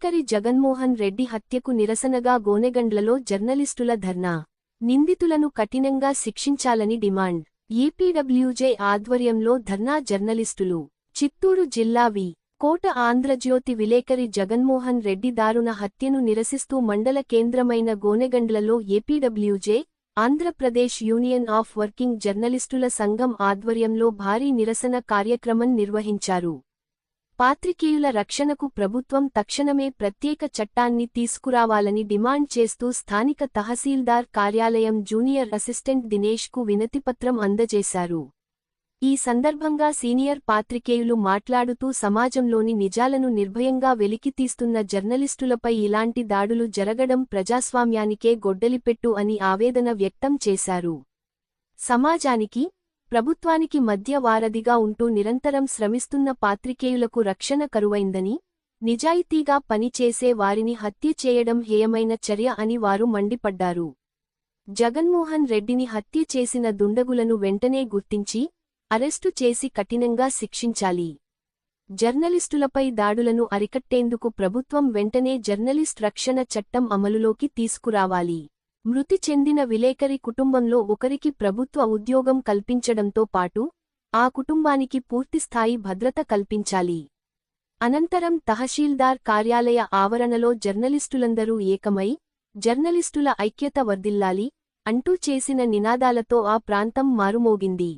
విలేకరి జగన్మోహన్ రెడ్డి హత్యకు నిరసనగా గోనెగండ్లలో జర్నలిస్టుల ధర్నా. నిందితులను కఠినంగా శిక్షించాలని డిమాండ్. ఏపీడబ్ల్యూజే ఆధ్వర్యంలో ధర్నా. జర్నలిస్టులు చిత్తూరు జిల్లా వి. కోట ఆంధ్రజ్యోతి విలేకరి జగన్మోహన్ రెడ్డి దారుణ హత్యను నిరసిస్తూ మండల కేంద్రమైన గోనెగండ్లలో APWJ, Andhra Pradesh union of working జర్నలిస్టుల సంఘం ఆధ్వర్యంలో భారీ నిరసన కార్యక్రమం నిర్వహించారు. పాత్రికేయుల రక్షణకు ప్రభుత్వం తక్షణమే ప్రత్యేక చట్టాన్ని తీసుకురావాలని డిమాండ్ చేస్తూ స్థానిక తహసీల్దార్ కార్యాలయం జూనియర్ అసిస్టెంట్ దినేష్కు వినతిపత్రం అందజేశారు. ఈ సందర్భంగా సీనియర్ పాత్రికేయులు మాట్లాడుతూ సమాజంలోని నిజాలను నిర్భయంగా వెలికితీస్తున్న జర్నలిస్టులపై ఇలాంటి దాడులు జరగడం ప్రజాస్వామ్యానికే గొడ్డలిపెట్టు అని ఆవేదన వ్యక్తం చేశారు. సమాజానికి, ప్రభుత్వానికి మధ్య వారధిగా ఉంటూ నిరంతరం శ్రమిస్తున్న పాత్రికేయులకు రక్షణ కరువైందని, నిజాయితీగా పనిచేసే వారిని హత్య చేయడం హేయమైన చర్య అని వారు మండిపడ్డారు. జగన్మోహన్ రెడ్డిని హత్య చేసిన దుండగులను వెంటనే గుర్తించి, అరెస్టు చేసి కఠినంగా శిక్షించాలి. జర్నలిస్టులపై దాడులను అరికట్టేందుకు ప్రభుత్వం వెంటనే జర్నలిస్ట్ రక్షణ చట్టం అమలులోకి తీసుకురావాలి. మృతి చెందిన విలేకరి కుటుంబంలో ఒకరికి ప్రభుత్వ ఉద్యోగం కల్పించడంతో పాటు ఆ కుటుంబానికి పూర్తిస్థాయి భద్రత కల్పించాలి. అనంతరం తహసీల్దార్ కార్యాలయ ఆవరణలో జర్నలిస్టులందరూ ఏకమై జర్నలిస్టుల ఐక్యత వర్ధిల్లాలి అంటూ చేసిన నినాదాలతో ఆ ప్రాంతం మారుమోగింది.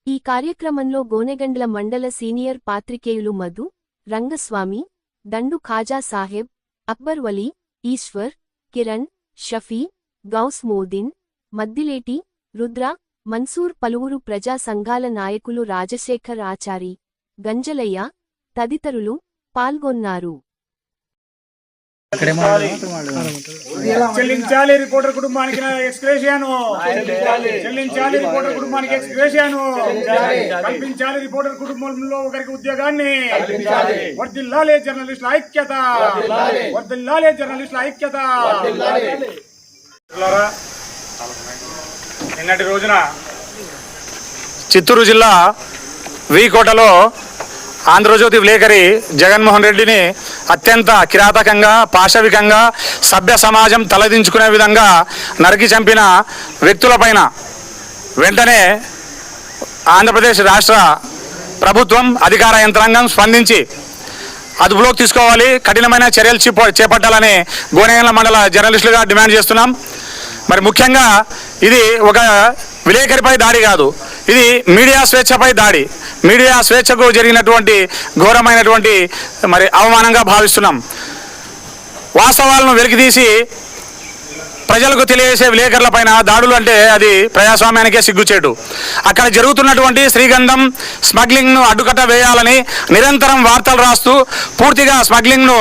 ఈ కార్యక్రమంలో గోనెగండ్ల మండల సీనియర్ పాత్రికేయులు మధు, రంగస్వామి, దండు ఖాజా సాహెబ్, అక్బర్ వలీ, ఈశ్వర్, కిరణ్, షఫీ, గౌస్ మోదీన్, మద్దిలేటి, రుద్ర, మన్సూర్, పలువురు ప్రజా సంఘాల నాయకులు, రాజశేఖర్ ఆచారి, గంజలయ్య తదితరులు పాల్గొన్నారు. చెల్లించాలి రిపోర్టర్ కుటుంబానికి ఎక్స్‌గ్రేషియాను, చెల్లించాలి రిపోర్టర్ కుటుంబానికి ఎక్స్‌గ్రేషియాను, కల్పించాలి రిపోర్టర్ కుటుంబంలో ఒకరికి ఉద్యోగాన్ని. వర్ధిల్లాలి జర్నలిస్టుల ఐక్యత, వర్ధిల్లాలి జర్నలిస్టుల ఐక్యత. నిన్నటి రోజున చిత్తూరు జిల్లా వీకోటలో ఆంధ్రజ్యోతి విలేకరి జగన్మోహన్ రెడ్డిని అత్యంత కిరాతకంగా, పాశవికంగా, సభ్య సమాజం తలదించుకునే విధంగా నరికి చంపిన వ్యక్తులపైన వెంటనే ఆంధ్రప్రదేశ్ రాష్ట్ర ప్రభుత్వం, అధికార యంత్రాంగం స్పందించి అదుపులోకి తీసుకోవాలి, కఠినమైన చర్యలు చేపట్టాలని గోనెగండ్ల మండల జర్నలిస్టులుగా డిమాండ్ చేస్తున్నాం. మరి ముఖ్యంగా ఇది ఒక విలేకరిపై దాడి కాదు, ఇది మీడియా స్వేచ్ఛపై దాడి. మీడియా స్వేచ్ఛకు జరిగినటువంటి ఘోరమైనటువంటి మరి అవమానంగా భావిస్తున్నాం. వాస్తవాలను వెలికితీసి ప్రజలకు తెలియజేసే విలేకరులపైన దాడులు అంటే అది ప్రజాస్వామ్యానికే సిగ్గుచేటు. అక్కడ జరుగుతున్నటువంటి శ్రీగంధం స్మగ్లింగ్ను అడ్డుకట్ట వేయాలని నిరంతరం వార్తలు రాస్తూ పూర్తిగా స్మగ్లింగ్ను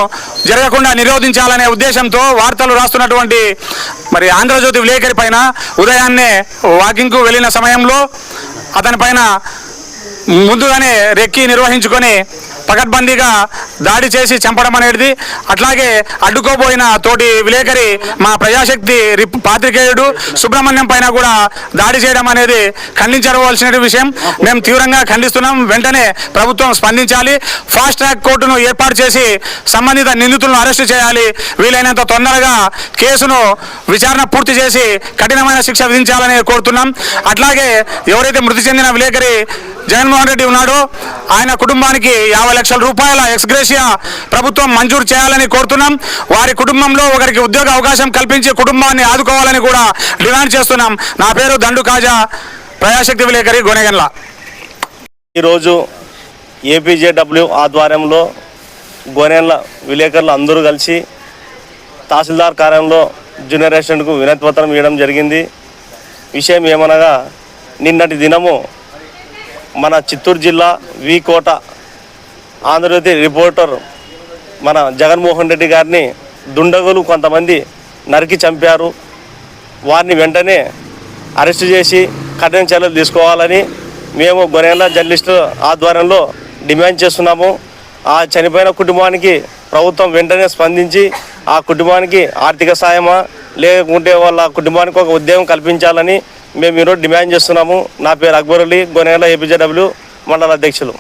జరగకుండా నిరోధించాలనే ఉద్దేశంతో వార్తలు రాస్తున్నటువంటి మరి ఆంధ్రజ్యోతి విలేకరి పైన ఉదయాన్నే వాకింగ్కు వెళ్ళిన సమయంలో అతనిపైన ముందుగానే రెక్కి నిర్వహించుకొని పకడ్బందీగా దాడి చేసి చంపడం అనేది, అట్లాగే అడ్డుకోబోయిన తోటి విలేకరి మా ప్రజాశక్తి పాత్రికేయుడు సుబ్రహ్మణ్యం పైన కూడా దాడి చేయడం అనేది ఖండించవలసిన విషయం. మేము తీవ్రంగా ఖండిస్తున్నాం. వెంటనే ప్రభుత్వం స్పందించాలి. ఫాస్ట్ ట్రాక్ కోర్టును ఏర్పాటు చేసి సంబంధిత నిందితులను అరెస్టు చేయాలి. వీలైనంత తొందరగా కేసును విచారణ పూర్తి చేసి కఠినమైన శిక్ష విధించాలని కోరుతున్నాం. అట్లాగే ఎవరైతే మృతి చెందిన విలేకరి జగన్మోహన్ రెడ్డి ఉన్నాడో ఆయన కుటుంబానికి 50 లక్షల రూపాయల ఎక్స్‌గ్రేషియా ప్రభుత్వం మంజూరు చేయాలని కోరుతున్నాం. వారి కుటుంబంలో ఒకరికి ఉద్యోగ అవకాశం కల్పించి కుటుంబాన్ని ఆదుకోవాలని కూడా డిమాండ్ చేస్తున్నాం. నా పేరు దండు ఖాజా, ప్రజాశక్తి విలేకరి, గోనెగండ్ల. ఈరోజు ఏపీజేడబ్ల్యూ ఆధ్వర్యంలో గోనెగండ్ల విలేకరులు అందరూ కలిసి తహసీల్దార్ కార్యాలయంలో జూనియర్ అసిస్టెంట్కు వినతి పత్రం ఇవ్వడం జరిగింది. విషయం ఏమనగా నిన్నటి దినము మన చిత్తూరు జిల్లా వీకోట ఆంధ్రజ్యోతి రిపోర్టర్ మన జగన్మోహన్ రెడ్డి గారిని దుండగులు కొంతమంది నరికి చంపారు. వారిని వెంటనే అరెస్టు చేసి కఠిన చర్యలు తీసుకోవాలని మేము గోనెగండ్ల జర్నలిస్టు ఆధ్వర్యంలో డిమాండ్ చేస్తున్నాము. ఆ చనిపోయిన కుటుంబానికి ప్రభుత్వం వెంటనే స్పందించి ఆ కుటుంబానికి ఆర్థిక సాయమా లేకుంటే వాళ్ళ కుటుంబానికి ఒక ఉద్యోగం కల్పించాలని మేము ఈరోజు డిమాండ్ చేస్తున్నాము. నా పేరు అక్బర్ అలీ, గోనెగండ్ల ఏపీజేడబ్ల్యూ మండల అధ్యక్షులు.